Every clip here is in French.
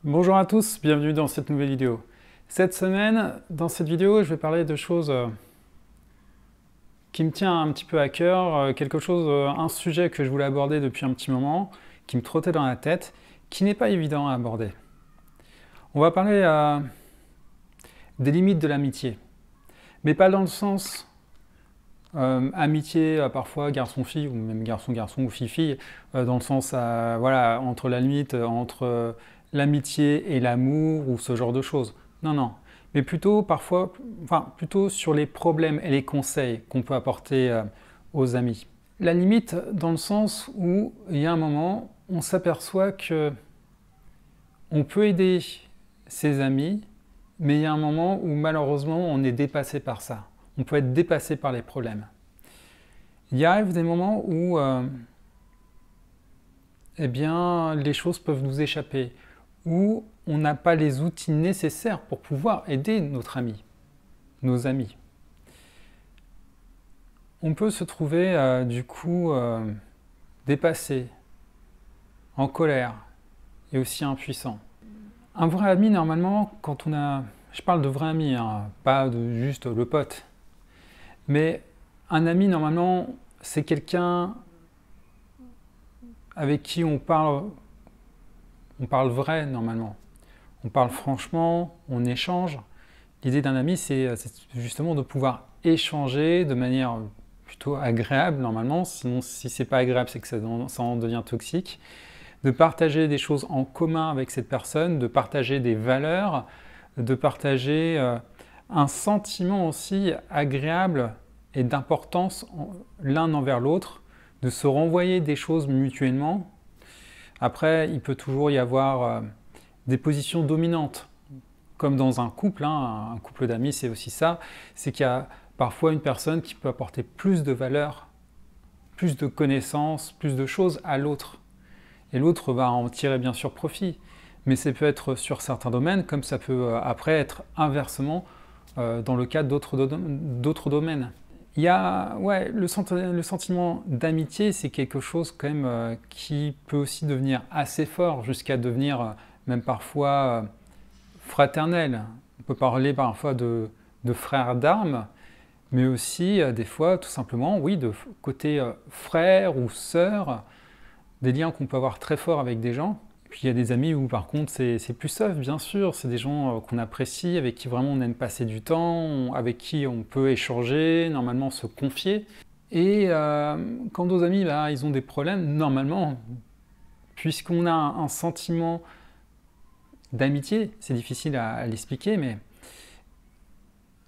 Bonjour à tous, bienvenue dans cette nouvelle vidéo. Cette semaine, dans cette vidéo, je vais parler de choses qui me tient un petit peu à cœur, un sujet que je voulais aborder depuis un petit moment, qui me trottait dans la tête, qui n'est pas évident à aborder. On va parler des limites de l'amitié, mais pas dans le sens amitié parfois garçon-fille, ou même garçon-garçon ou fille-fille, dans le sens voilà, entre la limite entre l'amitié et l'amour ou ce genre de choses. Non, non. Mais plutôt parfois, plutôt sur les problèmes et les conseils qu'on peut apporter aux amis. La limite dans le sens où il y a un moment, on s'aperçoit que on peut aider ses amis, mais il y a un moment où malheureusement on est dépassé par ça. On peut être dépassé par les problèmes. Il y arrive des moments où eh bien, les choses peuvent nous échapper, où on n'a pas les outils nécessaires pour pouvoir aider notre ami, nos amis. On peut se trouver du coup dépassé, en colère et aussi impuissant. Un vrai ami, normalement, quand on a... Je parle de vrai ami, hein, pas de juste le pote. Mais un ami, normalement, c'est quelqu'un avec qui on parle vrai, normalement. On parle franchement, on échange. L'idée d'un ami, c'est justement de pouvoir échanger de manière plutôt agréable, normalement. Sinon, si c'est pas agréable, c'est que ça en devient toxique. De partager des choses en commun avec cette personne, de partager des valeurs, de partager un sentiment aussi agréable et d'importance l'un envers l'autre, de se renvoyer des choses mutuellement. Après, il peut toujours y avoir des positions dominantes, comme dans un couple, hein, un couple d'amis, c'est aussi ça, c'est qu'il y a parfois une personne qui peut apporter plus de valeur, plus de connaissances, plus de choses à l'autre. Et l'autre va en tirer bien sûr profit. Mais ça peut être sur certains domaines, comme ça peut après être inversement dans le cas d'autres domaines. Il y a, ouais, le sentiment d'amitié, c'est quelque chose quand même qui peut aussi devenir assez fort, jusqu'à devenir même parfois fraternel. On peut parler parfois de frères d'armes, mais aussi des fois tout simplement, oui, de côté frère ou sœur, des liens qu'on peut avoir très forts avec des gens. Puis il y a des amis où par contre c'est plus soft, bien sûr, c'est des gens qu'on apprécie, avec qui vraiment on aime passer du temps, avec qui on peut échanger, normalement se confier. Et quand nos amis là, ils ont des problèmes, normalement, puisqu'on a un sentiment d'amitié, c'est difficile à l'expliquer, mais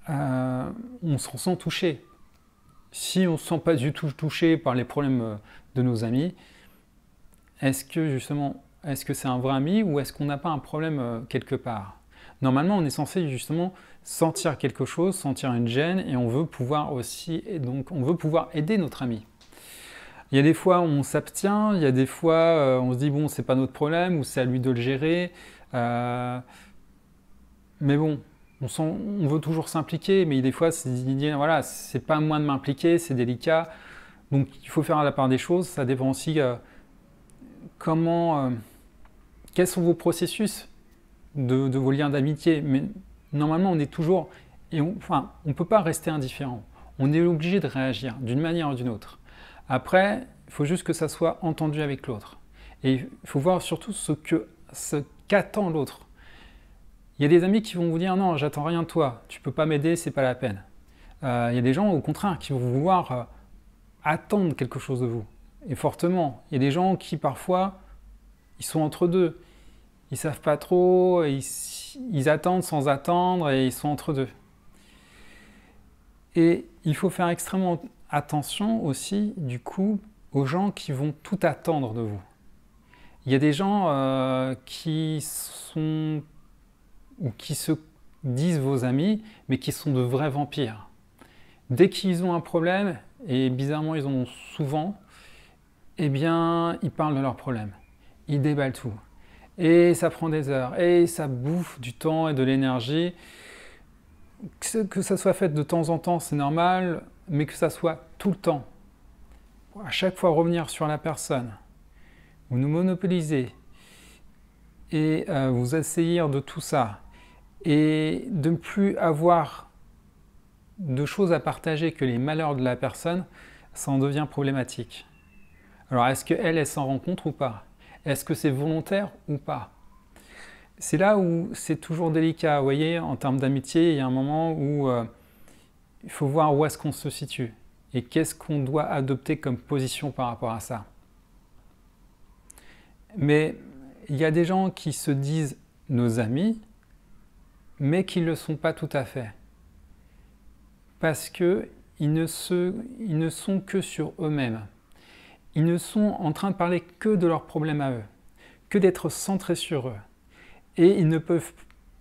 on se sent touché. Si on ne se sent pas du tout touché par les problèmes de nos amis, est-ce que c'est un vrai ami ou est-ce qu'on n'a pas un problème quelque part? Normalement, on est censé justement sentir quelque chose, sentir une gêne, et on veut pouvoir aussi, et donc on veut pouvoir aider notre ami. Il y a des fois où on s'abstient, il y a des fois on se dit bon, c'est pas notre problème ou c'est à lui de le gérer. Mais bon, on veut toujours s'impliquer, mais des fois voilà, c'est pas à moi de m'impliquer, c'est délicat. Donc il faut faire la part des choses. Ça dépend aussi quels sont vos processus de vos liens d'amitié. Mais normalement, on est toujours, on ne peut pas rester indifférent. On est obligé de réagir d'une manière ou d'une autre. Après, il faut juste que ça soit entendu avec l'autre. Et il faut voir surtout ce qu'attend l'autre. Il y a des amis qui vont vous dire non, j'attends rien de toi, tu peux pas m'aider, c'est pas la peine. Il y a des gens au contraire qui vont vouloir attendre quelque chose de vous, et fortement. Il y a des gens qui parfois ils sont entre deux, ils savent pas trop, ils attendent sans attendre et ils sont entre deux. Et il faut faire extrêmement attention aussi du coup aux gens qui vont tout attendre de vous. Il y a des gens qui sont ou qui se disent vos amis, mais qui sont de vrais vampires. Dès qu'ils ont un problème, et bizarrement ils en ont souvent, eh bien ils parlent de leurs problèmes. Ils déballent tout. Et ça prend des heures, et ça bouffe du temps et de l'énergie. Que ça soit fait de temps en temps, c'est normal, mais que ça soit tout le temps. À chaque fois revenir sur la personne, ou nous monopoliser, et vous assaillir de tout ça, et de ne plus avoir de choses à partager que les malheurs de la personne, ça en devient problématique. Alors est-ce qu'elle s'en rend compte ou pas? Est-ce que c'est volontaire ou pas? C'est là où c'est toujours délicat. Vous voyez, en termes d'amitié, il y a un moment où il faut voir où est-ce qu'on se situe et qu'est-ce qu'on doit adopter comme position par rapport à ça. Mais il y a des gens qui se disent nos amis, mais qui ne le sont pas tout à fait. Parce qu'ils ne sont que sur eux-mêmes. Ils ne sont en train de parler que de leurs problèmes à eux, que d'être centrés sur eux. Et ils ne peuvent...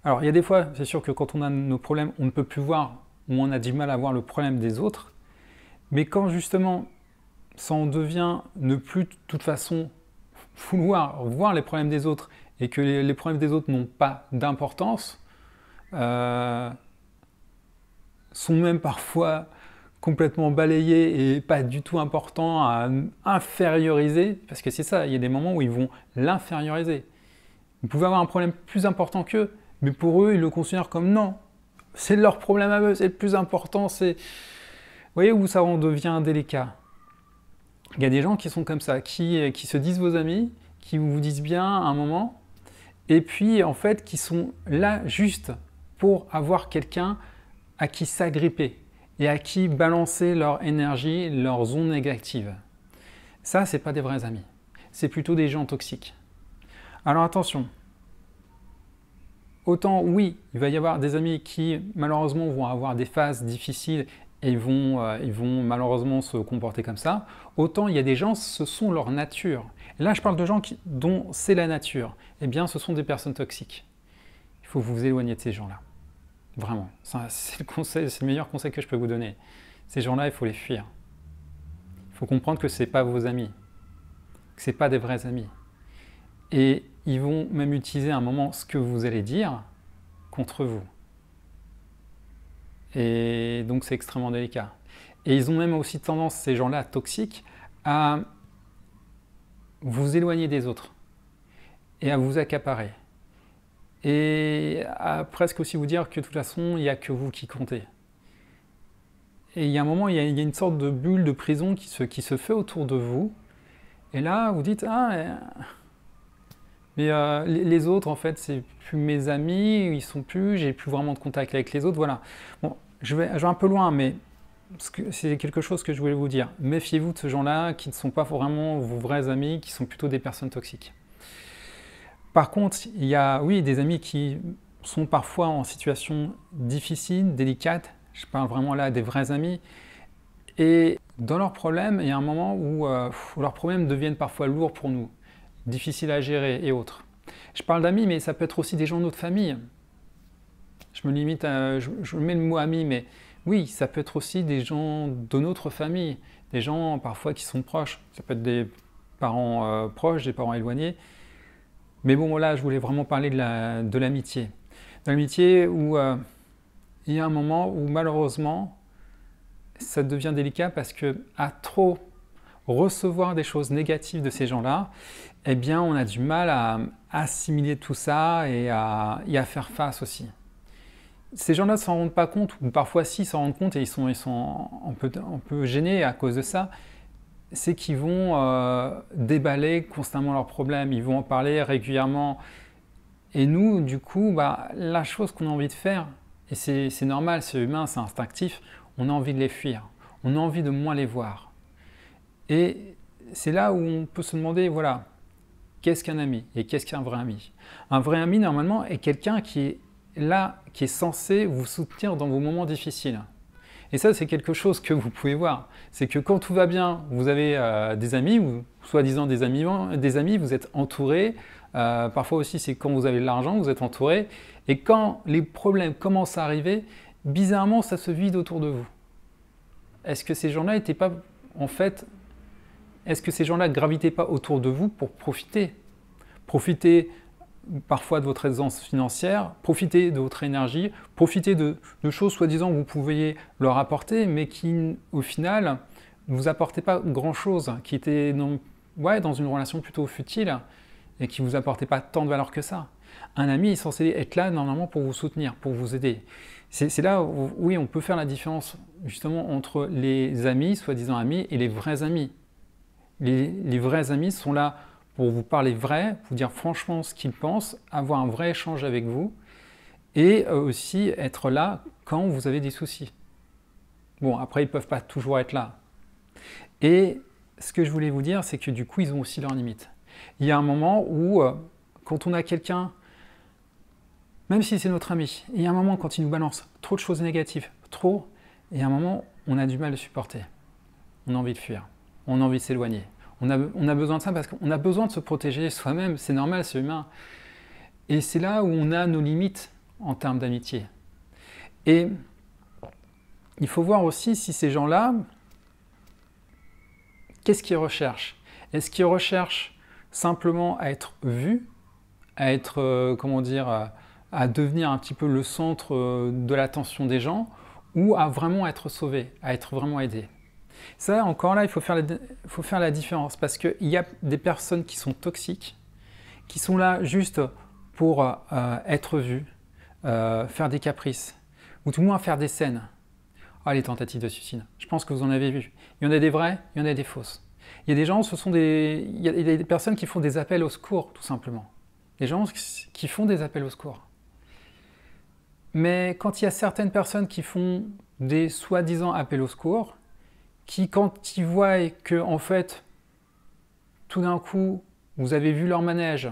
Alors, il y a des fois, c'est sûr que quand on a nos problèmes, on ne peut plus voir, ou on a du mal à voir le problème des autres. Mais quand justement, ça en devient ne plus de toute façon vouloir voir les problèmes des autres et que les problèmes des autres n'ont pas d'importance, sont même parfois complètement balayés et pas du tout importants à inférioriser, parce que c'est ça, il y a des moments où ils vont l'inférioriser. Vous pouvez avoir un problème plus important qu'eux, mais pour eux, ils le considèrent comme non, c'est leur problème à eux, c'est le plus important, c'est... Vous voyez où ça en devient délicat. Il y a des gens qui sont comme ça, qui se disent vos amis, qui vous disent bien à un moment, et puis en fait qui sont là juste pour avoir quelqu'un à qui s'agripper et à qui balancer leur énergie, leurs ondes négatives. Ça, c'est pas des vrais amis. C'est plutôt des gens toxiques. Alors attention. Autant, oui, il va y avoir des amis qui, malheureusement, vont avoir des phases difficiles et ils vont malheureusement se comporter comme ça. Autant, il y a des gens, ce sont leur nature. Et là, je parle de gens dont c'est la nature. Eh bien, ce sont des personnes toxiques. Il faut vous éloigner de ces gens-là. Vraiment. C'est le meilleur conseil que je peux vous donner. Ces gens-là, il faut les fuir. Il faut comprendre que ce n'est pas vos amis. Que ce n'est pas des vrais amis. Et ils vont même utiliser à un moment ce que vous allez dire contre vous. Et donc c'est extrêmement délicat. Et ils ont même aussi tendance, ces gens-là toxiques, à vous éloigner des autres et à vous accaparer. Et à presque aussi vous dire que de toute façon, il n'y a que vous qui comptez. Et il y a un moment, il y a une sorte de bulle de prison qui se fait autour de vous. Et là, vous dites, ah, mais les autres, en fait, c'est plus mes amis, ils sont plus, j'ai plus vraiment de contact avec les autres, voilà. Bon, je vais un peu loin, mais c'est quelque chose que je voulais vous dire. Méfiez-vous de ces gens-là qui ne sont pas vraiment vos vrais amis, qui sont plutôt des personnes toxiques. Par contre, il y a, oui, des amis qui sont parfois en situation difficile, délicate. Je parle vraiment là des vrais amis. Et dans leurs problèmes, il y a un moment où leurs problèmes deviennent parfois lourds pour nous, difficiles à gérer et autres. Je parle d'amis, mais ça peut être aussi des gens de notre famille. Je me limite à, je mets le mot ami, mais oui, ça peut être aussi des gens de notre famille, des gens parfois qui sont proches. Ça peut être des parents proches, des parents éloignés. Mais bon, là, je voulais vraiment parler de l'amitié. De l'amitié où il y a un moment où malheureusement, ça devient délicat parce que à trop recevoir des choses négatives de ces gens-là, eh bien, on a du mal à assimiler tout ça et à faire face aussi. Ces gens-là ne s'en rendent pas compte, ou parfois si, s'en rendent compte et ils sont un peu gênés à cause de ça. C'est qu'ils vont déballer constamment leurs problèmes, ils vont en parler régulièrement. Et nous, du coup, la chose qu'on a envie de faire, et c'est normal, c'est humain, c'est instinctif, on a envie de les fuir, on a envie de moins les voir. Et c'est là où on peut se demander, voilà, qu'est-ce qu'un ami et qu'est-ce qu'un vrai ami? Un vrai ami, normalement, est quelqu'un qui est là, qui est censé vous soutenir dans vos moments difficiles. Et ça, c'est quelque chose que vous pouvez voir. C'est que quand tout va bien, vous avez des amis, ou soi-disant des amis, vous êtes entouré. Parfois aussi, c'est quand vous avez de l'argent, vous êtes entouré. Et quand les problèmes commencent à arriver, bizarrement, ça se vide autour de vous. Est-ce que ces gens-là n'étaient pas, en fait, est-ce que ces gens-là ne gravitaient pas autour de vous pour profiter? Profiter parfois de votre aisance financière, profiter de votre énergie, profiter de choses soi-disant que vous pouviez leur apporter, mais qui, au final, ne vous apportaient pas grand-chose, qui étaient dans une relation plutôt futile. et qui ne vous apportait pas tant de valeur que ça. Un ami est censé être là normalement pour vous soutenir, pour vous aider. C'est là où, oui, on peut faire la différence justement entre les amis, soi-disant amis, et les vrais amis. Les vrais amis sont là pour vous parler vrai, vous dire franchement ce qu'ils pensent, avoir un vrai échange avec vous, et aussi être là quand vous avez des soucis. Bon, après, ils ne peuvent pas toujours être là. Et ce que je voulais vous dire, c'est que du coup, ils ont aussi leurs limites. Il y a un moment où, quand on a quelqu'un, même si c'est notre ami, il y a un moment quand il nous balance trop de choses négatives, trop, et il y a un moment, on a du mal à supporter. On a envie de fuir, on a envie de s'éloigner. On a besoin de ça parce qu'on a besoin de se protéger soi-même, c'est normal, c'est humain. Et c'est là où on a nos limites en termes d'amitié. Et il faut voir aussi si ces gens-là, qu'est-ce qu'ils recherchent? Est-ce qu'ils recherchent simplement à être vus, à être, comment dire, à devenir un petit peu le centre de l'attention des gens, ou à vraiment être sauvés, à être vraiment aidés? Ça, encore là, il faut faire la différence, parce qu'il y a des personnes qui sont toxiques, qui sont là juste pour être vues, faire des caprices, ou tout le moins faire des scènes. Ah, les tentatives de suicide, je pense que vous en avez vu. Il y en a des vraies, il y en a des fausses. Il y a des gens, il y a des personnes qui font des appels au secours, tout simplement. Des gens qui font des appels au secours. Mais quand il y a certaines personnes qui font des soi-disant appels au secours, qui, quand ils voient que, en fait, tout d'un coup, vous avez vu leur manège,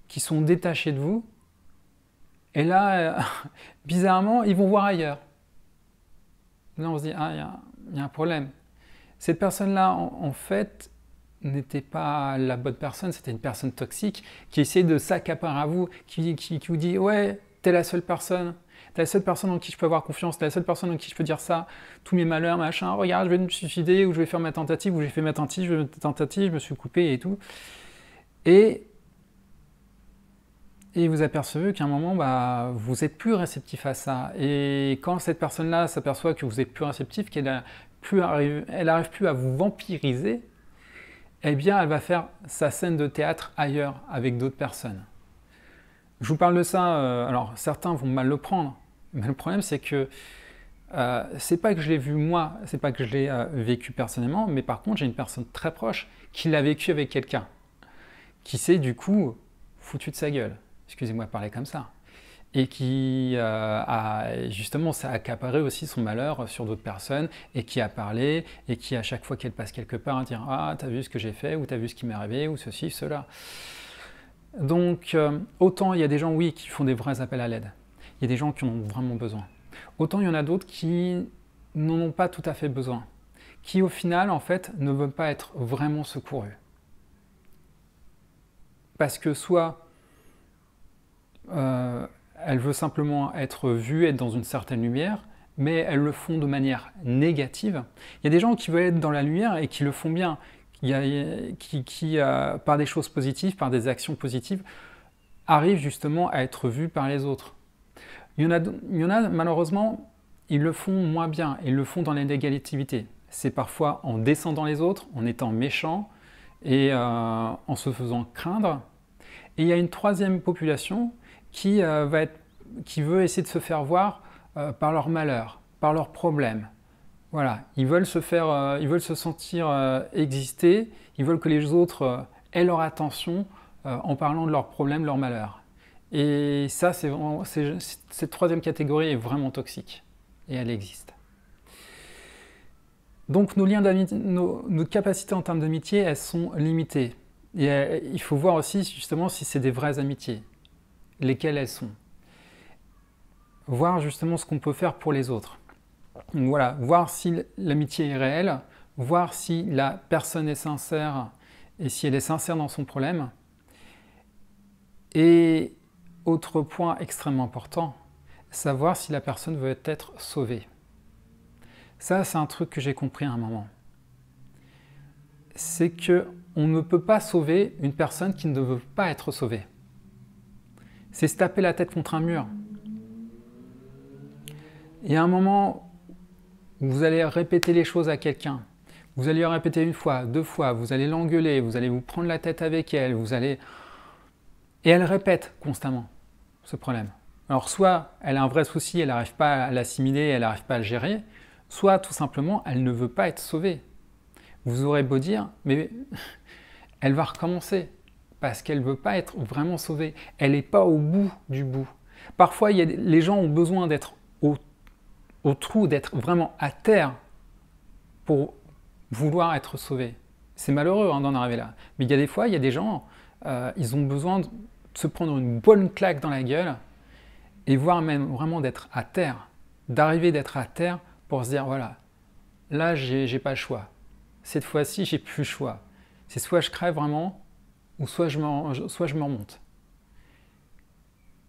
qui sont détachés de vous, et là, bizarrement, ils vont voir ailleurs. Là, on se dit, ah, il y a un problème. Cette personne-là, en fait, n'était pas la bonne personne, c'était une personne toxique qui essayait de s'accaparer à vous, qui vous dit, ouais, t'es la seule personne en qui je peux avoir confiance, t'es la seule personne en qui je peux dire ça, tous mes malheurs, machin, regarde, je vais me suicider, ou je vais faire ma tentative, ou j'ai fait ma tentative, je me suis coupé et tout. Et vous apercevez qu'à un moment, bah, vous n'êtes plus réceptif à ça. Et quand cette personne-là s'aperçoit que vous n'êtes plus réceptif, qu'elle n'arrive plus à vous vampiriser, eh bien, elle va faire sa scène de théâtre ailleurs, avec d'autres personnes. Je vous parle de ça, alors certains vont mal le prendre, mais le problème c'est que c'est pas que je l'ai vu moi, c'est pas que je l'ai vécu personnellement, mais par contre j'ai une personne très proche qui l'a vécu avec quelqu'un, qui s'est du coup foutu de sa gueule, excusez-moi de parler comme ça, et qui a justement ça a accaparé aussi son malheur sur d'autres personnes, et qui a parlé, et qui à chaque fois qu'elle passe quelque part à dire « Ah, t'as vu ce que j'ai fait, ou t'as vu ce qui m'est arrivé, ou ceci, cela ». Donc, autant il y a des gens, oui, qui font des vrais appels à l'aide. Il y a des gens qui en ont vraiment besoin. Autant il y en a d'autres qui n'en ont pas tout à fait besoin. Qui, au final, en fait, ne veulent pas être vraiment secourus. Parce que soit elle veut simplement être vue, être dans une certaine lumière, mais elles le font de manière négative. Il y a des gens qui veulent être dans la lumière et qui le font bien. Qui par des choses positives, par des actions positives, arrivent justement à être vus par les autres. Il y en a malheureusement, ils le font moins bien, ils le font dans la négativité. C'est parfois en descendant les autres, en étant méchant et en se faisant craindre. Et il y a une troisième population qui veut essayer de se faire voir par leur malheur, par leurs problèmes. Voilà, ils veulent se sentir exister, ils veulent que les autres aient leur attention en parlant de leurs problèmes, leurs malheurs. Et ça, cette troisième catégorie est vraiment toxique, et elle existe. Donc nos capacités en termes d'amitié, elles sont limitées. Et il faut voir aussi justement si c'est des vraies amitiés, lesquelles elles sont. Voir justement ce qu'on peut faire pour les autres. Donc voilà, voir si l'amitié est réelle, voir si la personne est sincère et si elle est sincère dans son problème. Et autre point extrêmement important, savoir si la personne veut être sauvée. Ça, c'est un truc que j'ai compris à un moment. C'est qu'on ne peut pas sauver une personne qui ne veut pas être sauvée. C'est se taper la tête contre un mur. Il y a un moment où vous allez répéter les choses à quelqu'un, Vous allez lui répéter une fois, deux fois, vous allez l'engueuler, vous allez vous prendre la tête avec elle, vous allez... Et elle répète constamment ce problème. Alors soit elle a un vrai souci, elle n'arrive pas à l'assimiler, elle n'arrive pas à le gérer, soit tout simplement elle ne veut pas être sauvée. Vous aurez beau dire, mais elle va recommencer parce qu'elle ne veut pas être vraiment sauvée. Elle n'est pas au bout du bout. Parfois, les gens ont besoin d'être au trou, d'être vraiment à terre pour vouloir être sauvés. C'est malheureux d'en arriver là. Mais il y a des fois, il y a des gens, ils ont besoin de se prendre une bonne claque dans la gueule et voire même vraiment d'être à terre, d'arriver d'être à terre pour se dire, voilà, là, j'ai pas le choix. Cette fois-ci, j'ai plus le choix. C'est soit je crève vraiment, ou soit je me remonte.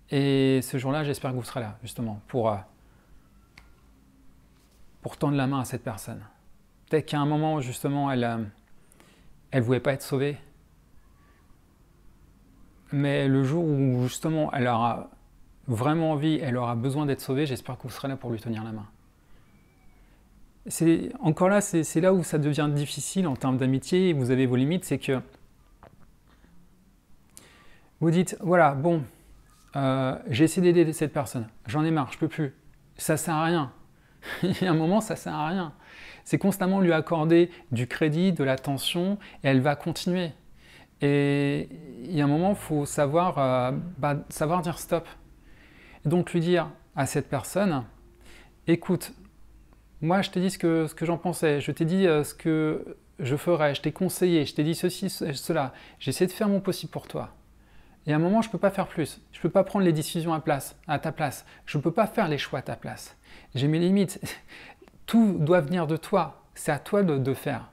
Et ce jour-là, j'espère que vous serez là, justement, pour tendre la main à cette personne. Peut-être qu'à un moment, justement, elle ne voulait pas être sauvée. Mais le jour où, justement, elle aura vraiment envie, elle aura besoin d'être sauvée, j'espère que vous serez là pour lui tenir la main. Encore là, c'est là où ça devient difficile en termes d'amitié, et vous avez vos limites, c'est que vous dites, voilà, bon, j'ai essayé d'aider cette personne, j'en ai marre, je peux plus, ça sert à rien. Il y a un moment, ça sert à rien. C'est constamment lui accorder du crédit, de l'attention, et elle va continuer. Et il y a un moment, il faut savoir dire stop. Et donc lui dire à cette personne, écoute, moi je t'ai dit ce que j'en pensais, je t'ai dit ce que je ferais, je t'ai conseillé, je t'ai dit ceci, cela, j'ai essayé de faire mon possible pour toi. Et à un moment, je ne peux pas faire plus. Je ne peux pas prendre les décisions à ta place. Je ne peux pas faire les choix à ta place. J'ai mes limites. Tout doit venir de toi. C'est à toi de faire.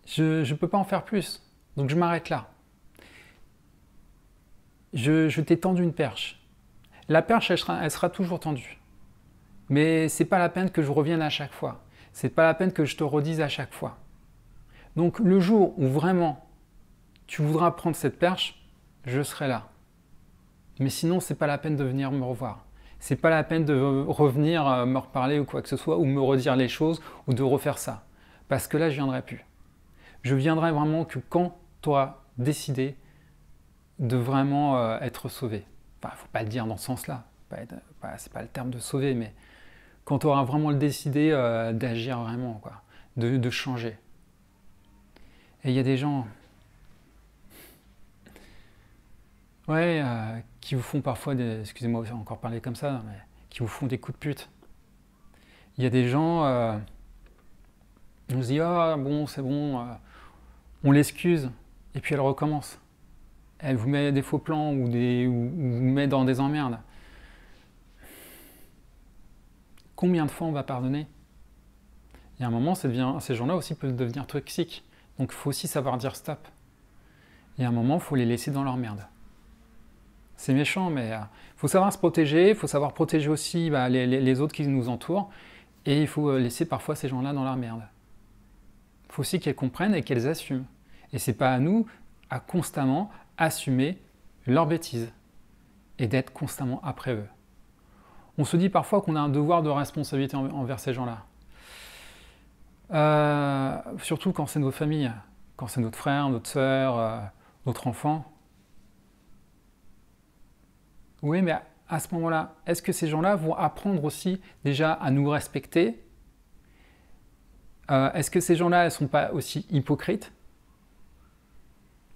Je ne peux pas en faire plus. Donc je m'arrête là. Je t'ai tendu une perche. La perche, elle sera toujours tendue. Mais ce n'est pas la peine que je revienne à chaque fois. Ce n'est pas la peine que je te redise à chaque fois. Donc le jour où vraiment tu voudras prendre cette perche, je serai là. Mais sinon, c'est pas la peine de venir me revoir. C'est pas la peine de revenir me reparler ou quoi que ce soit, ou me redire les choses, ou de refaire ça. Parce que là, je viendrai plus. Je viendrai vraiment que quand tu auras décidé de vraiment être sauvé. Enfin, faut pas le dire dans ce sens-là. C'est pas le terme de sauver, mais quand tu auras vraiment décidé d'agir vraiment, quoi, de changer. Et il y a des gens... Ouais, qui vous font parfois des... Excusez-moi, j'ai encore parlé comme ça, mais qui vous font des coups de pute. Il y a des gens... on se dit, ah bon, c'est bon, on l'excuse, et puis elle recommence. Elle vous met des faux plans ou vous met dans des emmerdes. Combien de fois on va pardonner? Il y a un moment, ces gens-là aussi peuvent devenir toxiques. Donc il faut aussi savoir dire stop. Il y a un moment, il faut les laisser dans leur merde. C'est méchant, mais il faut savoir se protéger, il faut savoir protéger aussi les autres qui nous entourent, et il faut laisser parfois ces gens-là dans leur merde. Il faut aussi qu'elles comprennent et qu'elles assument. Et c'est pas à nous à constamment assumer leurs bêtises et d'être constamment après eux. On se dit parfois qu'on a un devoir de responsabilité envers ces gens-là. Surtout quand c'est notre famille, quand c'est notre frère, notre sœur, notre enfant. Oui, mais à ce moment-là, est-ce que ces gens-là vont apprendre aussi déjà à nous respecter? Est-ce que ces gens-là ne sont pas aussi hypocrites?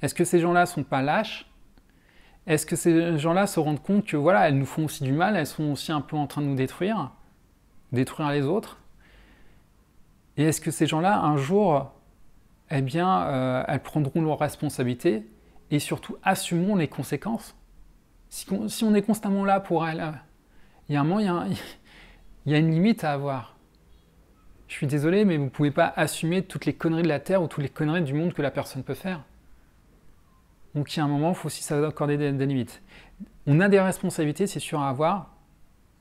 Est-ce que ces gens-là ne sont pas lâches? Est-ce que ces gens-là se rendent compte que voilà, elles nous font aussi du mal, elles sont aussi un peu en train de nous détruire les autres? Et est-ce que ces gens-là, un jour, eh bien, elles prendront leurs responsabilités et surtout assumons les conséquences? Si on est constamment là pour elle, il y a un moment, il y a une limite à avoir. Je suis désolé, mais vous ne pouvez pas assumer toutes les conneries de la Terre ou toutes les conneries du monde que la personne peut faire. Donc il y a un moment, il faut aussi s'accorder des limites. On a des responsabilités, c'est sûr, à avoir.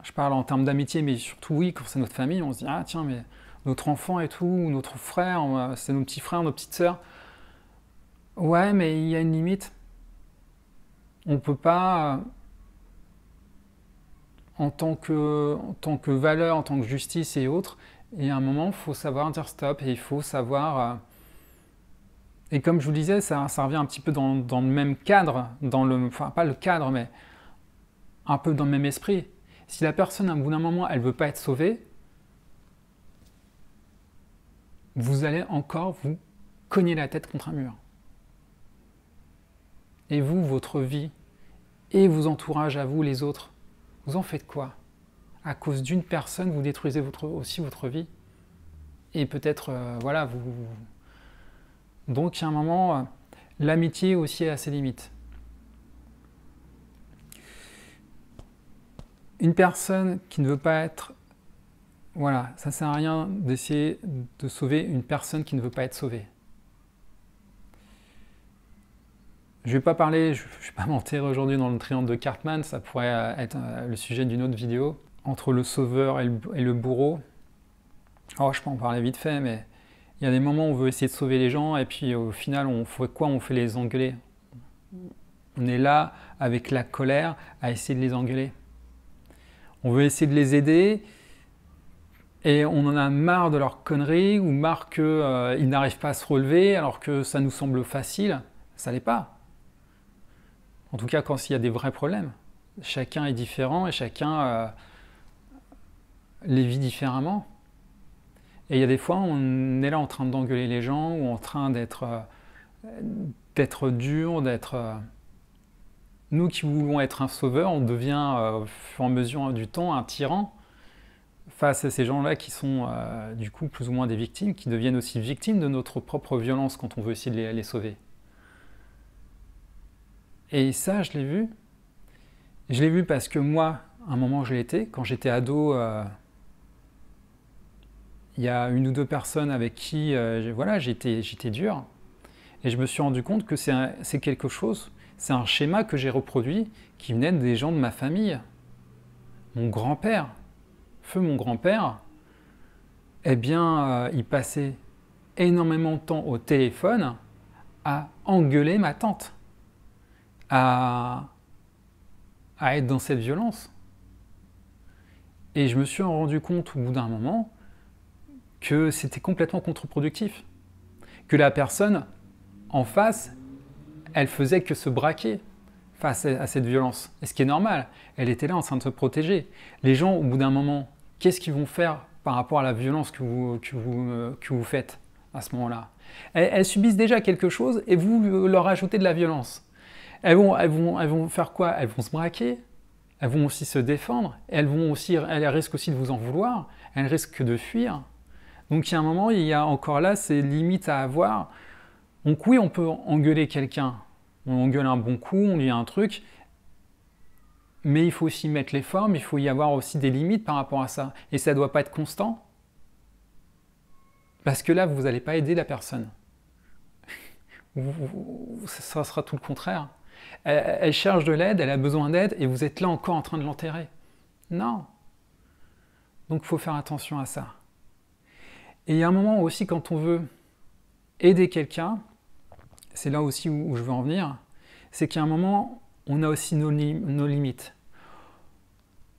Je parle en termes d'amitié, mais surtout, oui, quand c'est notre famille, on se dit, ah tiens, mais notre enfant et tout, ou notre frère, c'est nos petits frères, nos petites sœurs. Ouais, mais il y a une limite. On ne peut pas, en tant que valeur, en tant que justice et autres, Et à un moment, il faut savoir dire stop et il faut savoir... et comme je vous le disais, ça revient un petit peu dans le même cadre, enfin pas le cadre, mais un peu dans le même esprit. Si la personne, à bout d'un moment, elle ne veut pas être sauvée, vous allez encore vous cogner la tête contre un mur. Et vous, votre vie, et vos entourages à vous, les autres, vous en faites quoi? À cause d'une personne, vous détruisez aussi votre vie. Et peut-être, voilà, Donc, il y a un moment, l'amitié aussi a ses limites. Une personne qui ne veut pas être... Voilà, ça ne sert à rien d'essayer de sauver une personne qui ne veut pas être sauvée. Je ne vais pas parler, je ne vais pas m'enterrer aujourd'hui dans le triangle de Cartman, ça pourrait être le sujet d'une autre vidéo, entre le sauveur et le bourreau. Oh, je peux en parler vite fait, mais il y a des moments où on veut essayer de sauver les gens, et puis au final, on fait quoi? On fait les engueuler. On est là, avec la colère, à essayer de les engueuler. On veut essayer de les aider, et on en a marre de leurs conneries, ou marre qu'ils n'arrivent pas à se relever, alors que ça nous semble facile. Ça l'est pas. En tout cas, quand il y a des vrais problèmes. Chacun est différent, et chacun les vit différemment. Et il y a des fois, on est là en train d'engueuler les gens, ou en train d'être dur, d'être... Nous qui voulons être un sauveur, on devient, au fur et à mesure du temps, un tyran face à ces gens-là qui sont, du coup, plus ou moins des victimes, qui deviennent aussi victimes de notre propre violence quand on veut essayer de les sauver. Et ça, je l'ai vu. Je l'ai vu parce que moi, à un moment, je l'ai été. Quand j'étais ado... il y a une ou deux personnes avec qui voilà, j'étais dur. Et je me suis rendu compte que c'est quelque chose, c'est un schéma que j'ai reproduit qui venait des gens de ma famille. Mon grand-père, feu mon grand-père, eh bien, il passait énormément de temps au téléphone à engueuler ma tante, à être dans cette violence. Et je me suis rendu compte au bout d'un moment que c'était complètement contre-productif. Que la personne en face, elle faisait que se braquer face à cette violence. Et ce qui est normal, elle était là en train de se protéger. Les gens, au bout d'un moment, qu'est-ce qu'ils vont faire par rapport à la violence que vous faites à ce moment-là? Elles subissent déjà quelque chose et vous leur ajoutez de la violence. Elles vont faire quoi? Elles vont se braquer, elles vont aussi se défendre, elles risquent aussi de vous en vouloir, elles risquent de fuir. Donc il y a un moment, il y a encore là ces limites à avoir. Donc oui, on peut engueuler quelqu'un. On engueule un bon coup, on lui dit un truc. Mais il faut aussi mettre les formes, il faut y avoir aussi des limites par rapport à ça. Et ça ne doit pas être constant. Parce que là, vous n'allez pas aider la personne. Ça sera tout le contraire. Elle cherche de l'aide, elle a besoin d'aide, et vous êtes là encore en train de l'enterrer. Non. Donc il faut faire attention à ça. Et il y a un moment aussi, quand on veut aider quelqu'un, c'est là aussi où je veux en venir, c'est qu'il y a un moment, on a aussi nos limites.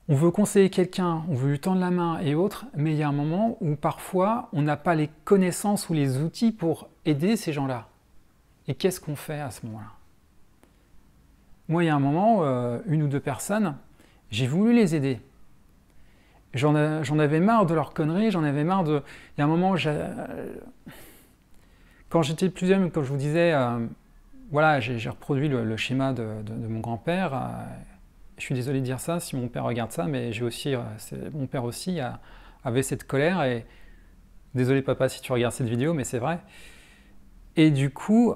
On veut conseiller quelqu'un, on veut lui tendre la main et autres, mais il y a un moment où parfois, on n'a pas les connaissances ou les outils pour aider ces gens-là. Et qu'est-ce qu'on fait à ce moment-là? Moi, il y a un moment, une ou deux personnes, j'ai voulu les aider. J'en avais marre de leurs conneries, j'en avais marre de... Il y a un moment, quand j'étais plus jeune, comme je vous disais, voilà, j'ai reproduit le schéma de mon grand-père. Je suis désolé de dire ça si mon père regarde ça, mais mon père aussi avait cette colère. Et désolé papa si tu regardes cette vidéo, mais c'est vrai. Et du coup,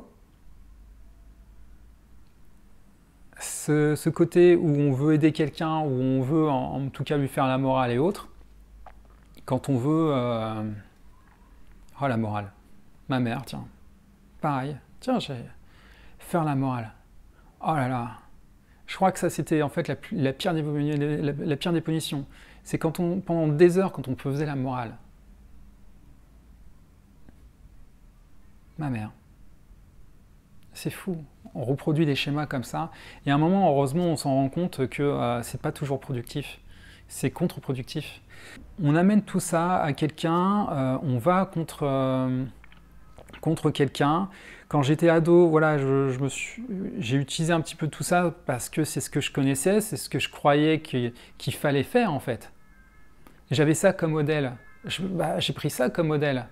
ce côté où on veut aider quelqu'un, où on veut en tout cas lui faire la morale et autres, quand on veut... oh la morale. Ma mère, tiens. Pareil. Tiens, faire la morale. Oh là là. Je crois que ça, c'était en fait la pire des punitions. C'est pendant des heures, quand on faisait la morale. Ma mère. C'est fou. On reproduit des schémas comme ça. Et à un moment, heureusement, on s'en rend compte que c'est pas toujours productif. c'est contre-productif. On amène tout ça à quelqu'un, on va contre quelqu'un. Quand j'étais ado, voilà, j'ai utilisé un petit peu tout ça parce que c'est ce que je connaissais, c'est ce que je croyais qu'il fallait faire en fait. J'avais ça comme modèle. J'ai pris ça comme modèle.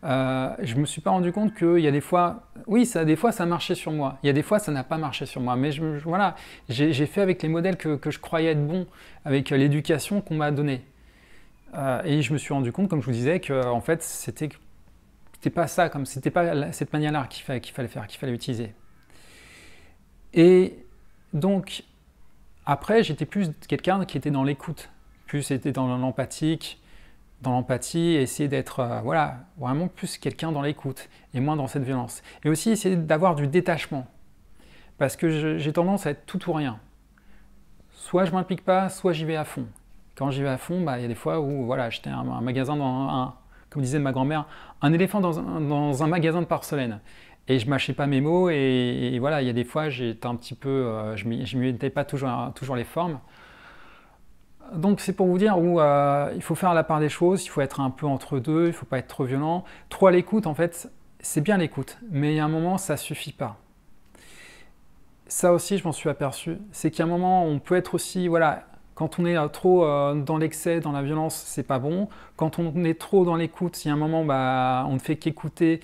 Je me suis pas rendu compte qu'il y a des fois, oui, des fois ça marchait sur moi. Il y a des fois ça n'a pas marché sur moi. Mais voilà, j'ai fait avec les modèles que je croyais être bons, avec l'éducation qu'on m'a donnée. Et je me suis rendu compte, comme je vous disais, que en fait c'était pas ça, c'était pas cette manière-là qu'il fallait faire, qu'il fallait utiliser. Et donc après, j'étais plus quelqu'un qui était dans l'écoute, plus c'était dans l'empathique. Dans l'empathie, essayer d'être voilà, vraiment plus quelqu'un dans l'écoute et moins dans cette violence. Et aussi essayer d'avoir du détachement. Parce que j'ai tendance à être tout ou rien. Soit je ne m'implique pas, soit j'y vais à fond. Quand j'y vais à fond, il y a des fois où voilà, j'étais un magasin comme disait ma grand-mère, un éléphant dans un magasin de porcelaine. Et je mâchais pas mes mots et voilà, il y a des fois j'étais un petit peu, je ne mettais pas toujours les formes. Donc c'est pour vous dire où il faut faire la part des choses, il faut être un peu entre deux, il ne faut pas être trop violent. Trop à l'écoute, en fait, c'est bien l'écoute, mais il y a un moment, ça ne suffit pas. Ça aussi, je m'en suis aperçu, c'est qu'il y a un moment, on peut être aussi, voilà, quand on est trop dans l'excès, dans la violence, c'est pas bon. Quand on est trop dans l'écoute, il y a un moment, on ne fait qu'écouter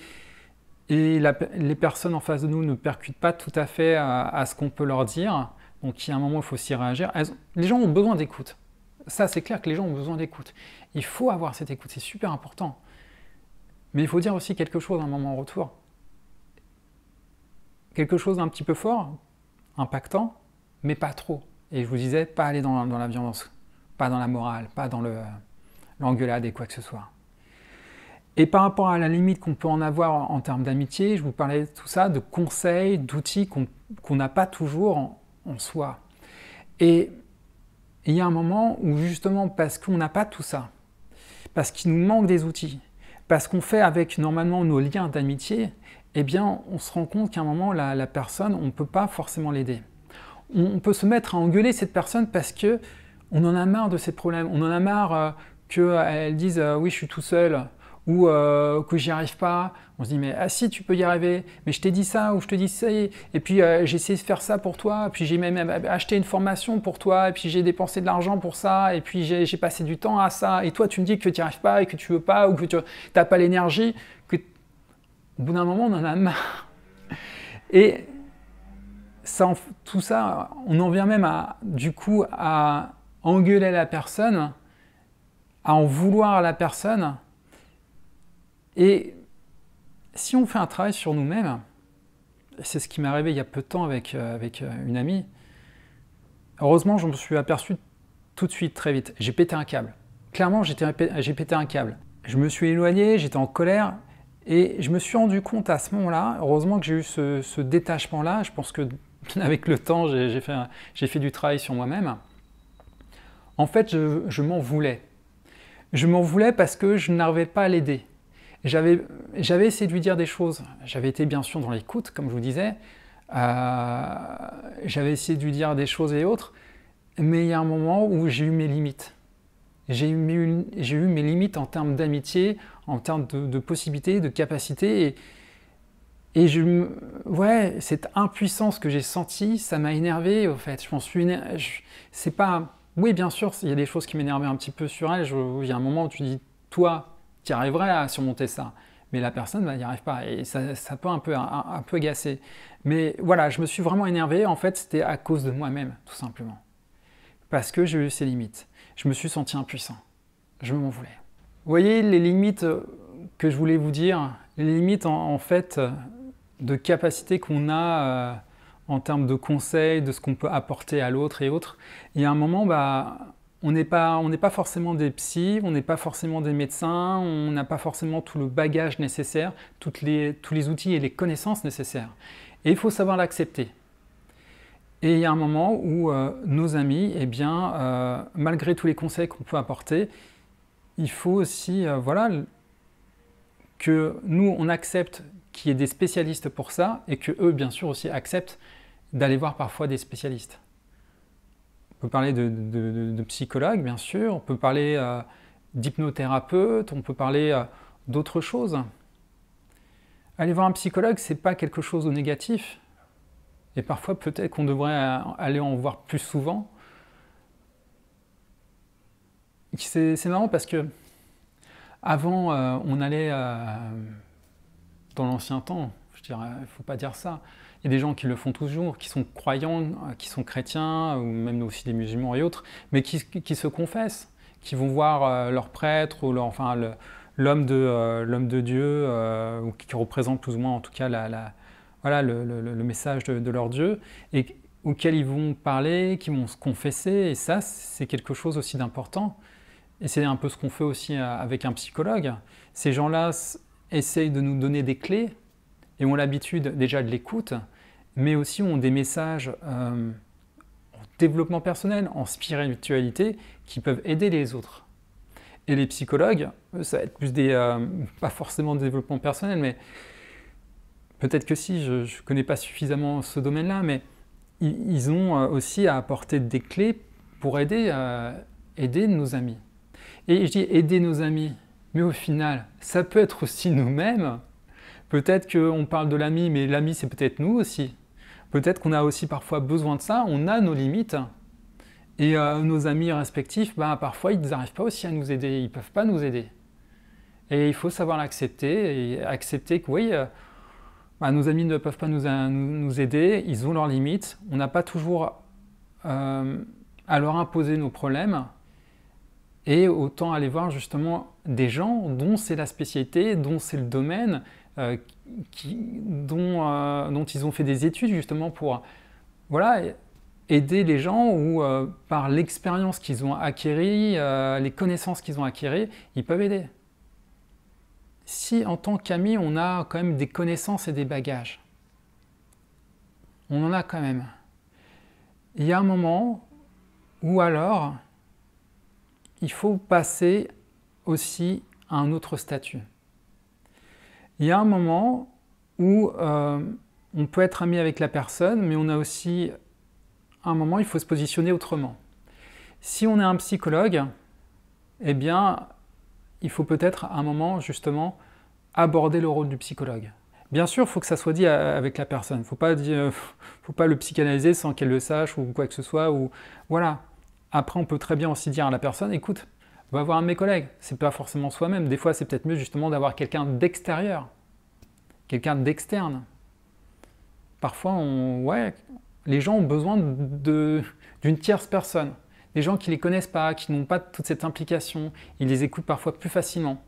et les personnes en face de nous ne percutent pas tout à fait à ce qu'on peut leur dire. Donc il y a un moment, il faut aussi réagir. Les gens ont besoin d'écoute. Ça, c'est clair que les gens ont besoin d'écoute. Il faut avoir cette écoute, c'est super important. Mais il faut dire aussi quelque chose à un moment en retour. Quelque chose d'un petit peu fort, impactant, mais pas trop. Et je vous disais, pas aller dans la violence, pas dans la morale, pas dans l'engueulade et quoi que ce soit. Et par rapport à la limite qu'on peut en avoir en termes d'amitié, je vous parlais de tout ça, de conseils, d'outils qu'on n'a pas toujours en soi. Et il y a un moment où justement, parce qu'on n'a pas tout ça, parce qu'il nous manque des outils, parce qu'on fait avec normalement nos liens d'amitié, eh bien on se rend compte qu'à un moment, la personne, on ne peut pas forcément l'aider. On peut se mettre à engueuler cette personne parce qu'on en a marre de ses problèmes, on en a marre qu'elle dise oui je suis tout seul, ou que j'y arrive pas. On se dit mais ah si tu peux y arriver, mais je t'ai dit ça ou je te dis ça et puis j'ai essayé de faire ça pour toi, puis j'ai même acheté une formation pour toi et puis j'ai dépensé de l'argent pour ça et puis j'ai passé du temps à ça et toi tu me dis que tu n'y arrives pas et que tu veux pas ou que tu n'as pas l'énergie, que au bout d'un moment on en a marre. Et ça, tout ça, on en vient même du coup à engueuler la personne, à en vouloir à la personne. Et si on fait un travail sur nous-mêmes, c'est ce qui m'est arrivé il y a peu de temps avec une amie, heureusement je me suis aperçu tout de suite, très vite. J'ai pété un câble. Clairement, j'ai pété un câble. Je me suis éloigné, j'étais en colère, et je me suis rendu compte à ce moment-là, heureusement que j'ai eu ce détachement-là, je pense que avec le temps, j'ai fait du travail sur moi-même. En fait, je m'en voulais. Je m'en voulais parce que je n'arrivais pas à l'aider. J'avais essayé de lui dire des choses. J'avais été bien sûr dans l'écoute, comme je vous disais. J'avais essayé de lui dire des choses et autres. Mais il y a un moment où j'ai eu mes limites. J'ai eu mes limites en termes d'amitié, en termes de possibilités, de capacités. Et ouais, cette impuissance que j'ai sentie, ça m'a énervé, au fait. Je m'en suis énervé. C'est pas... Oui, bien sûr, il y a des choses qui m'énervaient un petit peu sur elle. Il y a un moment où tu dis, toi, tu arriverais à surmonter ça. Mais la personne n'y arrive pas. Et ça peut un peu agacer. Mais voilà, je me suis vraiment énervé. En fait, c'était à cause de moi-même, tout simplement. Parce que j'ai eu ces limites. Je me suis senti impuissant. Je m'en voulais. Vous voyez les limites que je voulais vous dire, les limites en fait de capacité qu'on a en termes de conseils, de ce qu'on peut apporter à l'autre et autres. Il y a un moment, on n'est pas forcément des psys, on n'est pas forcément des médecins, on n'a pas forcément tout le bagage nécessaire, tous les outils et les connaissances nécessaires. Et il faut savoir l'accepter. Et il y a un moment où nos amis, eh bien, malgré tous les conseils qu'on peut apporter, il faut aussi voilà, que nous, on accepte qu'il y ait des spécialistes pour ça et que eux, bien sûr, aussi acceptent d'aller voir parfois des spécialistes. On ne peut parler de psychologue, bien sûr, on peut parler d'hypnothérapeute, on peut parler d'autres choses. Aller voir un psychologue, c'est pas quelque chose de négatif. Et parfois, peut-être qu'on devrait aller en voir plus souvent. C'est marrant parce que avant, on allait dans l'ancien temps, je dirais, il ne faut pas dire ça. Il y a des gens qui le font toujours, qui sont croyants, qui sont chrétiens, ou même aussi des musulmans et autres, mais qui se confessent, qui vont voir leur prêtre ou l'homme de Dieu, ou qui représente plus ou moins en tout cas voilà, le message de leur Dieu, et auquel ils vont parler, qui vont se confesser, et ça, c'est quelque chose aussi d'important. Et c'est un peu ce qu'on fait aussi avec un psychologue. Ces gens-là essayent de nous donner des clés, et ont l'habitude déjà de l'écoute, mais aussi ont des messages en développement personnel, en spiritualité, qui peuvent aider les autres. Et les psychologues, ça va être plus pas forcément de développement personnel, mais peut-être que si, je ne connais pas suffisamment ce domaine-là, mais ils ont aussi à apporter des clés pour aider nos amis. Et je dis aider nos amis, mais au final, ça peut être aussi nous-mêmes. Peut-être qu'on parle de l'ami, mais l'ami, c'est peut-être nous aussi. Peut-être qu'on a aussi parfois besoin de ça, on a nos limites. Et nos amis respectifs, parfois, ils n'arrivent pas aussi à nous aider, ils ne peuvent pas nous aider. Et il faut savoir l'accepter, et accepter que oui, nos amis ne peuvent pas nous aider, ils ont leurs limites, on n'a pas toujours à leur imposer nos problèmes, et autant aller voir justement des gens dont c'est la spécialité, dont c'est le domaine, dont ils ont fait des études justement pour aider les gens ou par l'expérience qu'ils ont acquérie, les connaissances qu'ils ont acquéries, ils peuvent aider. Si en tant qu'ami, on a quand même des connaissances et des bagages, on en a quand même, il y a un moment où alors il faut passer aussi à un autre statut. Il y a un moment où on peut être ami avec la personne, mais on a aussi un moment où il faut se positionner autrement. Si on est un psychologue, eh bien, il faut peut-être à un moment, justement, aborder le rôle du psychologue. Bien sûr, il faut que ça soit dit avec la personne. Il ne faut pas le psychanalyser sans qu'elle le sache ou quoi que ce soit. Voilà. Après, on peut très bien aussi dire à la personne, écoute, va voir un de mes collègues. C'est pas forcément soi-même. Des fois, c'est peut-être mieux justement d'avoir quelqu'un d'extérieur, quelqu'un d'externe. Parfois, les gens ont besoin d'une tierce personne. Des gens qui ne les connaissent pas, qui n'ont pas toute cette implication. Ils les écoutent parfois plus facilement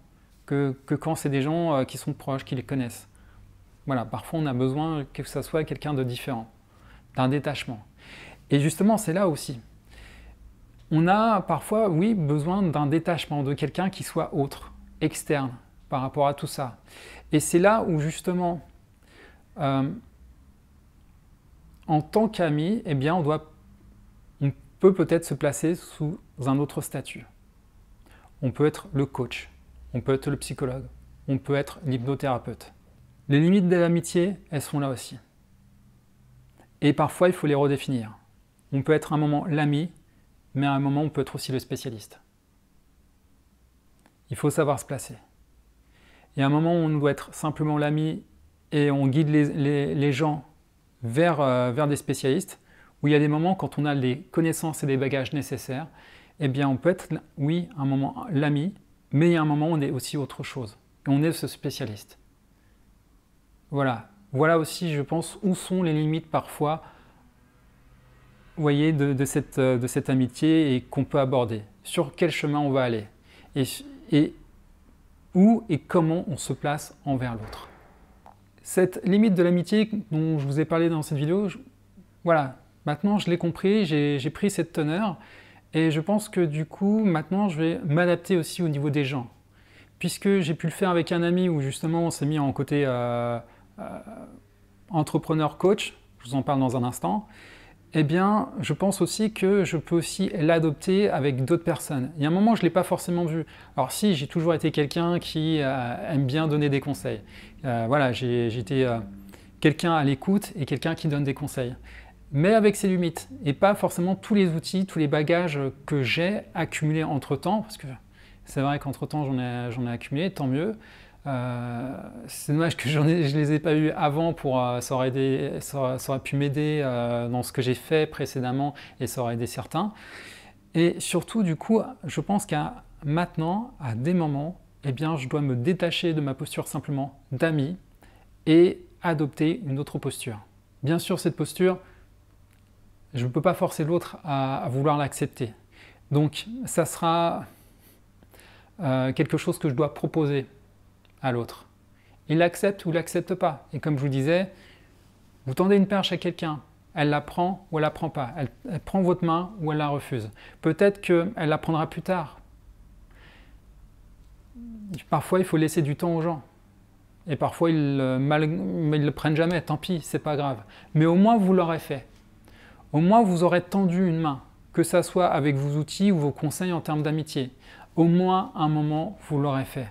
que quand c'est des gens qui sont proches, qui les connaissent. Voilà, parfois on a besoin que ça soit quelqu'un de différent, d'un détachement. Et justement, c'est là aussi. On a parfois, oui, besoin d'un détachement, de quelqu'un qui soit autre, externe, par rapport à tout ça. Et c'est là où justement, en tant qu'ami, eh bien, on peut peut-être se placer sous un autre statut. On peut être le coach, on peut être le psychologue, on peut être l'hypnothérapeute. Les limites de l'amitié, elles sont là aussi. Et parfois, il faut les redéfinir. On peut être à un moment l'ami, mais à un moment, on peut être aussi le spécialiste. Il faut savoir se placer. Il y a un moment où on doit être simplement l'ami et on guide les gens vers des spécialistes, où il y a des moments, quand on a les connaissances et les bagages nécessaires, eh bien, on peut être, oui, à un moment l'ami, mais il y a un moment où on est aussi autre chose. Et on est ce spécialiste. Voilà. Voilà aussi, je pense, où sont les limites parfois, vous voyez, de cette amitié et qu'on peut aborder. Sur quel chemin on va aller. Et où et comment on se place envers l'autre. Cette limite de l'amitié dont je vous ai parlé dans cette vidéo, voilà, maintenant je l'ai compris, j'ai pris cette teneur et je pense que du coup, maintenant je vais m'adapter aussi au niveau des gens. Puisque j'ai pu le faire avec un ami où justement on s'est mis en côté entrepreneur-coach, je vous en parle dans un instant, eh bien, je pense aussi que je peux aussi l'adopter avec d'autres personnes. Il y a un moment, je ne l'ai pas forcément vu. Alors si, j'ai toujours été quelqu'un qui aime bien donner des conseils. Voilà, j'ai été quelqu'un à l'écoute et quelqu'un qui donne des conseils. mais avec ses limites, et pas forcément tous les outils, tous les bagages que j'ai accumulés entre-temps, parce que c'est vrai qu'entre-temps j'en ai accumulé, tant mieux. C'est dommage que je les ai pas eu avant, ça aurait pu m'aider dans ce que j'ai fait précédemment, et ça aurait aidé certains. Et surtout, du coup, je pense qu'à maintenant, à des moments, eh bien, je dois me détacher de ma posture simplement d'ami et adopter une autre posture. Bien sûr, cette posture, je ne peux pas forcer l'autre à vouloir l'accepter. Donc, ça sera quelque chose que je dois proposer à l'autre. Il l'accepte ou il l'accepte pas. Et comme je vous disais, vous tendez une perche à quelqu'un, elle la prend ou elle la prend pas. Elle prend votre main ou elle la refuse. Peut-être qu'elle la prendra plus tard. Parfois, il faut laisser du temps aux gens. Et parfois, ils le prennent jamais. Tant pis, c'est pas grave. Mais au moins, vous l'aurez fait. Au moins, vous aurez tendu une main, que ça soit avec vos outils ou vos conseils en termes d'amitié. Au moins, un moment, vous l'aurez fait.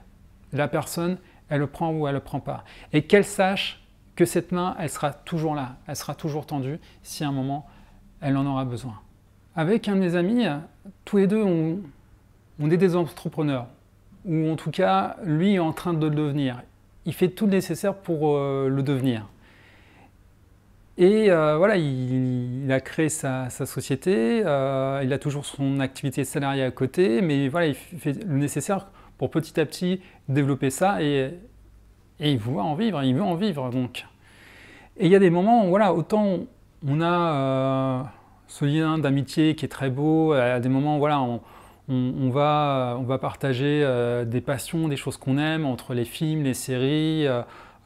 La personne, elle le prend ou elle le prend pas. Et qu'elle sache que cette main, elle sera toujours là, elle sera toujours tendue si à un moment, elle en aura besoin. Avec un de mes amis, tous les deux, on est des entrepreneurs, ou en tout cas, lui est en train de le devenir. Il fait tout le nécessaire pour le devenir. Et voilà, il a créé sa société, il a toujours son activité salariée à côté, mais voilà, il fait le nécessaire pour petit à petit développer ça, et il veut en vivre, donc. Et il y a des moments où, voilà, autant on a ce lien d'amitié qui est très beau, à des moments, voilà, on va partager des passions, des choses qu'on aime, entre les films, les séries.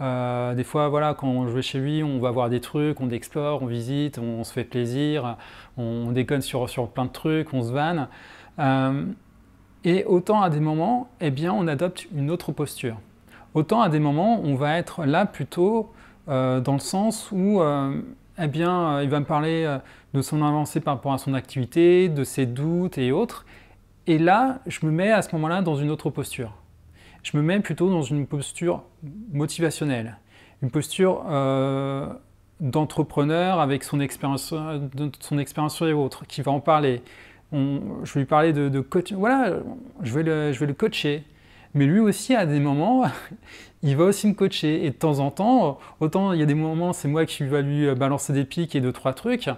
Des fois, voilà, quand je vais chez lui, on va voir des trucs, on explore, on visite, on se fait plaisir, on déconne sur plein de trucs, on se vanne. Et autant à des moments, eh bien, on adopte une autre posture. Autant à des moments, on va être là plutôt dans le sens où eh bien, il va me parler de son avancée par rapport à son activité, de ses doutes et autres. Et là, je me mets à ce moment-là dans une autre posture. Je me mets plutôt dans une posture motivationnelle, une posture d'entrepreneur avec son expérience et autres, qui va en parler. Je vais lui parler de coach. Voilà, je vais le coacher. Mais lui aussi, à des moments, il va aussi me coacher. Et de temps en temps, autant il y a des moments, c'est moi qui va lui balancer des pics et 2-3 trucs.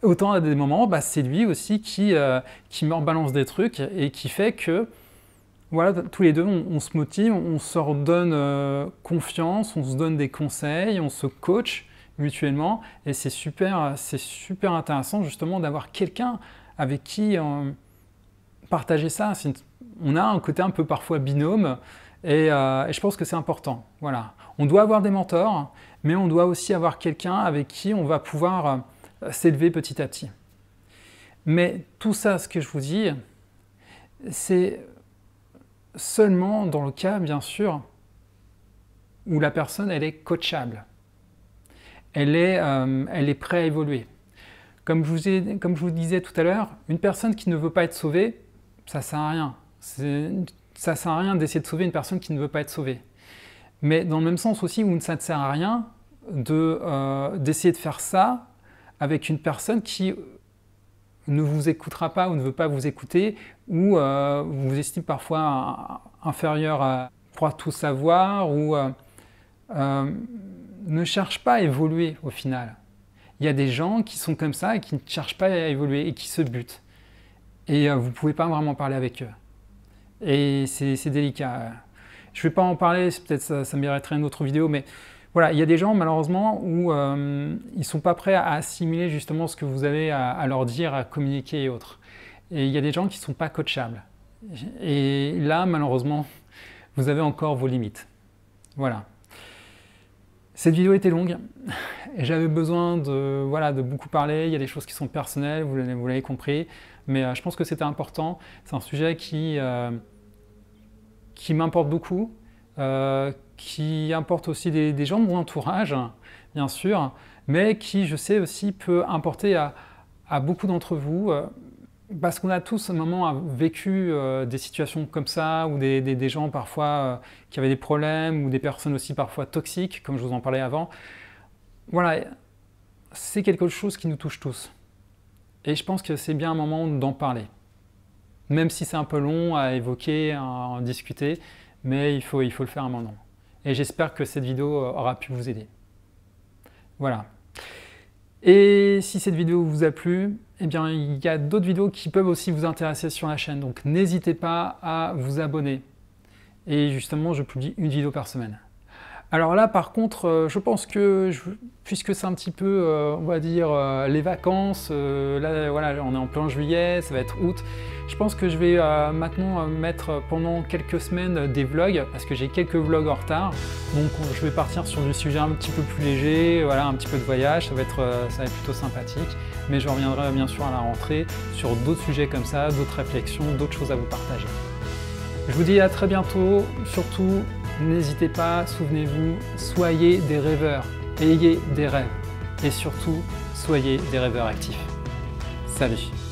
Autant à des moments, c'est lui aussi qui me rebalance des trucs et qui fait que, voilà, tous les deux, on se motive, on se redonne confiance, on se donne des conseils, on se coach mutuellement. Et c'est super intéressant justement d'avoir quelqu'un avec qui partager ça. On a un côté un peu parfois binôme et je pense que c'est important. Voilà. On doit avoir des mentors, mais on doit aussi avoir quelqu'un avec qui on va pouvoir s'élever petit à petit. Mais tout ça, ce que je vous dis, c'est seulement dans le cas, bien sûr, où la personne, elle est coachable. Elle est prête à évoluer. Comme je vous disais tout à l'heure, une personne qui ne veut pas être sauvée, ça ne sert à rien. Ça ne sert à rien d'essayer de sauver une personne qui ne veut pas être sauvée. Mais dans le même sens aussi où ça ne sert à rien d'essayer de faire ça avec une personne qui ne vous écoutera pas ou ne veut pas vous écouter, ou vous estime parfois inférieur à croire tout savoir, ou ne cherche pas à évoluer au final. Il y a des gens qui sont comme ça et qui ne cherchent pas à évoluer et qui se butent. Et vous ne pouvez pas vraiment parler avec eux. Et c'est délicat. Je ne vais pas en parler, peut-être ça mériterait une autre vidéo, mais voilà, il y a des gens malheureusement où ils ne sont pas prêts à assimiler justement ce que vous avez à leur dire, à communiquer et autres. Et il y a des gens qui ne sont pas coachables. Et là, malheureusement, vous avez encore vos limites. Voilà. Cette vidéo était longue et j'avais besoin de beaucoup parler. Il y a des choses qui sont personnelles, vous l'avez compris, mais je pense que c'était important. C'est un sujet qui m'importe beaucoup, qui importe aussi des gens de mon entourage, bien sûr, mais qui, je sais aussi, peut importer à beaucoup d'entre vous, parce qu'on a tous à un moment vécu des situations comme ça, ou des gens parfois qui avaient des problèmes, ou des personnes aussi parfois toxiques, comme je vous en parlais avant. Voilà, c'est quelque chose qui nous touche tous. Et je pense que c'est bien un moment d'en parler. Même si c'est un peu long à évoquer, à en discuter, mais il faut le faire un moment. Et j'espère que cette vidéo aura pu vous aider. Voilà. Et si cette vidéo vous a plu, eh bien, il y a d'autres vidéos qui peuvent aussi vous intéresser sur la chaîne. Donc n'hésitez pas à vous abonner. Et justement, je publie une vidéo par semaine. Alors là, par contre, je pense que, puisque c'est un petit peu, on va dire, les vacances, là, voilà, on est en plein juillet, ça va être août, je pense que je vais maintenant mettre pendant quelques semaines des vlogs, parce que j'ai quelques vlogs en retard, donc je vais partir sur du sujet un petit peu plus léger, voilà, un petit peu de voyage, ça va être plutôt sympathique, mais je reviendrai bien sûr à la rentrée sur d'autres sujets comme ça, d'autres réflexions, d'autres choses à vous partager. Je vous dis à très bientôt, surtout, n'hésitez pas, souvenez-vous, soyez des rêveurs, ayez des rêves et surtout, soyez des rêveurs actifs. Salut!